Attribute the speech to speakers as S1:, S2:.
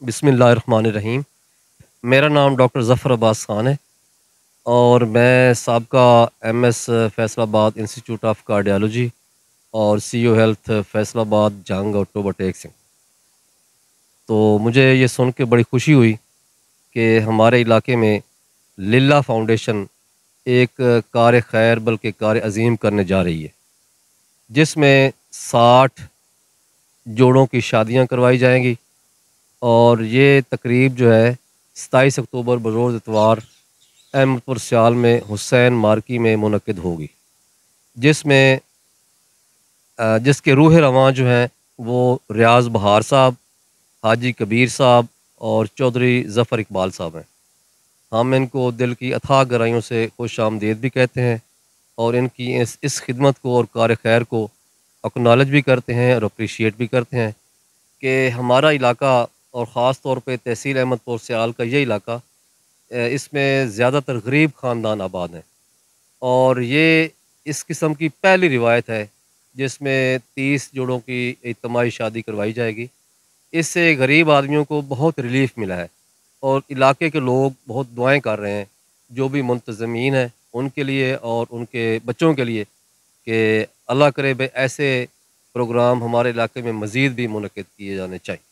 S1: बिस्मिल्लाहिर्रहमानिर्रहीम। मेरा नाम डॉक्टर ज़फ़र अब्बास ख़ान है और मैं साबका MS Faisalabad institute of cardiology और सीओ हेल्थ फैसलाबाद जंग अक्टूबर टेक सिंह। तो मुझे ये सुन के बड़ी खुशी हुई कि हमारे इलाके में लिल्ला फाउंडेशन एक कार खैर बल्कि कार अज़ीम करने जा रही है, जिसमें 60 जोड़ों की शादियां करवाई जाएंगी और ये तकरीब जो है 27 अक्टूबर बरोज़ इतवार अहमदपुर सियाल में हुसैन मार्की में मुनक्किद होगी, जिसमें जिसके रूह रवां जो हैं वो रियाज़ बहार साहब, हाजी कबीर साहब और चौधरी ज़फ़र इकबाल साहब हैं। हम इनको दिल की अथाह गहराइयों से खुश-आमदीद भी कहते हैं और इनकी इस खिदमत को और कार खैर को एक्नॉलेज भी करते हैं और अप्रिशिएट भी करते हैं कि हमारा इलाका और ख़ास तौर पे तहसील अहमदपुर सियाल का ये इलाका, इसमें ज़्यादातर गरीब ख़ानदान आबाद हैं और ये इस किस्म की पहली रिवायत है जिसमें 30 जोड़ों की इज्तिमाई शादी करवाई जाएगी। इससे गरीब आदमियों को बहुत रिलीफ़ मिला है और इलाके के लोग बहुत दुआएँ कर रहे हैं, जो भी मुंतज़मीन हैं उनके लिए और उनके बच्चों के लिए कि अल्लाह करे भई ऐसे प्रोग्राम हमारे इलाके में मज़ीद भी मुनक्किद किए जाने चाहिए।